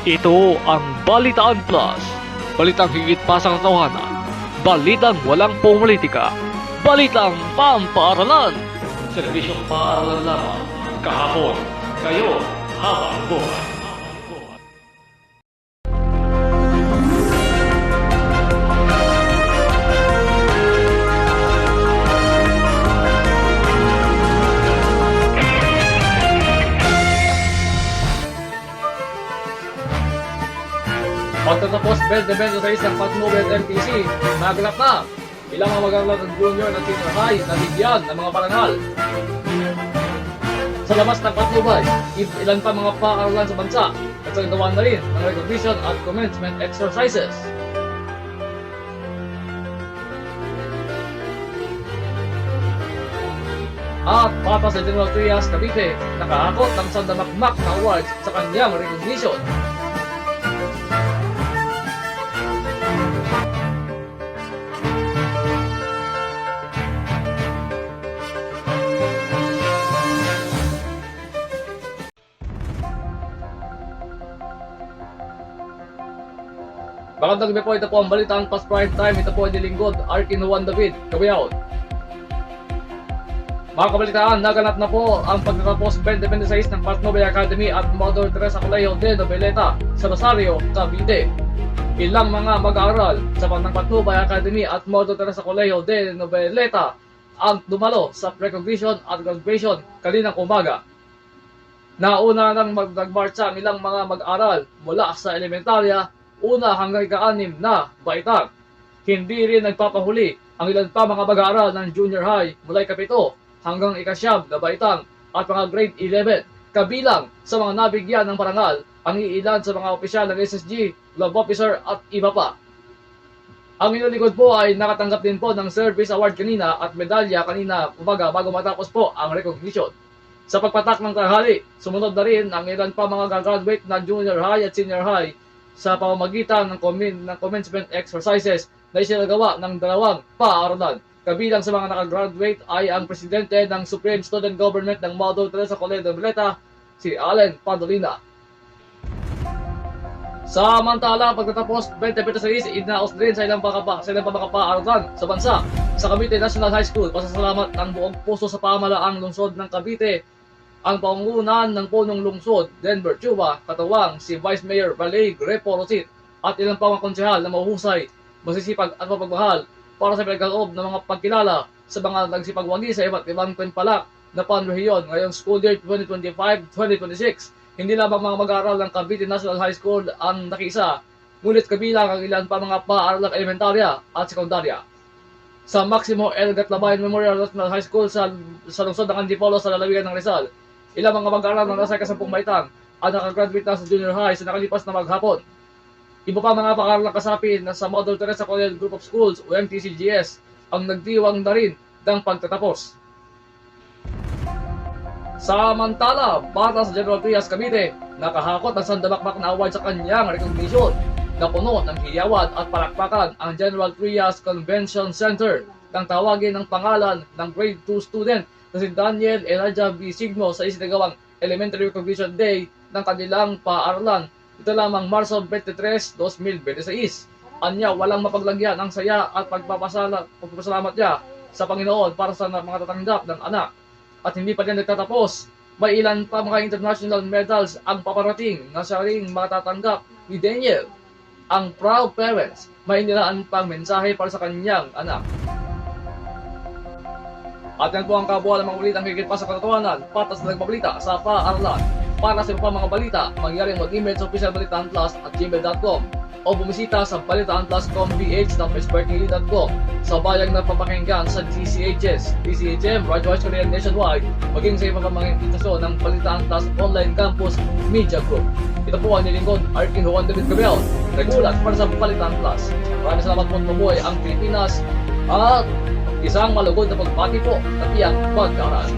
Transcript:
Ito ang Balitaan Plus. Balitang higit pa sa katotohanan. Balitang walang politika. Balitang pampaaralan. Serbisyong paaralan lamang. Kahapon, kayo, habang buhay. Pagtatapos 2026 ng Patnubel MTC, naganap na ilang mga mag-aaral ng junior at senior high na bigyan ng mga parangal. Sa labas ng Patnubay, ilan pa mga paaralan sa bansa at nagawa na rin ng recognition at commencement exercises. At para sa General Trias Cavite, nakahakot ng Sandamakmak na awards sa kanyang recognition. Magandang gabi po, ito po ang Balitaan Plus Prime Time. Ito po ay nilingkod, Arkin Juan David, Kabayaw. Mga kabalitaan, naganap na po ang pagtatapos 2026 ng Patnubay Academy at Mother Teresa Colegio de Noveleta sa Rosario, Cavite. Ilang mga mag-aaral sa Patnubay Academy at Mother Teresa Colegio de Noveleta ang dumalo sa recognition at graduation kaninang umaga. Nauna nang nagmarcha ang ilang mga mag-aaral mula sa elementarya, una hanggang ika-6 na baitang. Hindi rin nagpapahuli ang ilan pa mga mag-aaral ng junior high mula ika-7 hanggang ika-9 na baitang at mga grade 11. Kabilang sa mga nabigyan ng parangal ang iilan sa mga opisyal ng SSG, love officer at iba pa. Ang inulikod po ay nakatanggap din po ng service award kanina at medalya kanina umaga bago matapos po ang recognition. Sa pagpatak ng tanghali, sumunod na rin ang ilan pa mga gagraduate na junior high at senior high sa pamamagitan ng commencement exercises na isinagawa ng dalawang paaralan. Kabilang sa mga nakagraduate ay ang presidente ng Supreme Student Government ng Mother Teresa Colegio de Noveleta, si Allen Pandolina. Samantala, pagtatapos 2026, inaos din sa ilang mga paaralan sa bansa. Sa Cavite National High School, pasasalamat ng buong puso sa pamahalaang lungsod ng Cavite ang pangungunan ng punong lungsod, Denver Chuba, katuwang si Vice Mayor Valay Reporosit at ilang pang konsehal na mahuhusay, masisipag at mapagmahal para sa pinagkaloob ng mga pagkilala sa mga nagsipagwagi sa iba't ibang pinpalak na panrehiyon ngayong school year 2025-2026. Hindi lamang mga mag-aaral ng Cavite National High School ang nakisa, ngunit kabilang ang ilan pa mga paaralang elementarya at sekundarya. Sa Maximo L. Gatlabayan Memorial National High School sa lungsod ng Antipolo sa lalawigan ng Rizal, ilang mga mag-aaral na nasa ika-10 baitang at nakagraduate na sa junior high sa nakalipas na maghapon. Iba pa mga pag-aaral ng kasapi na sa Mother Teresa Colegio Group of Schools o MTCGS ang nagdiwang na rin ng pagtatapos. Samantala, para sa General Trias Cavite, nakahakot ng Sandamakmak na award sa kanyang recognition na puno ng hiyawan at palakpakan ang General Trias Convention Center nang tawagin ng pangalan ng grade 2 student na si Daniel Elijah B. Signo sa isinagawang Elementary Recognition Day ng kanilang paaralan. Ito lamang Marso 23, 2026. Anya, walang mapaglagyan ang saya at pagpapasalamat niya sa Panginoon para sa mga tatanggap ng anak. At hindi pa din nagtatapos, may ilan pa mga international medals ang paparating na siya ring matatanggap ni Daniel. Ang proud parents, may inilaan pang mensahe para sa kanyang anak. At yan po ang kabuuan ng mga balitang higit pa sa katotohanan, patas na nagbabalita sa paaralan. Para sa iba pa mga balita, mangyaring mag-email sa officialbalitaanplus@gmail.com o bumisita sa balitaanplus.com.ph.facebook.com sa bayang napapakinggan sa DCHS, DCHM, Radyo High School Nationwide, maging sa iba pa mga impitasyon ng Balitaan Plus Online Campus Media Group. Ito po ang nilingkod, Arkin Juan David Cabiao, nagsulat para sa Balitaan Plus. Maraming salamat po, mabuhay ang Pilipinas at isang malugod na pagbati po at iyang pag-aaral.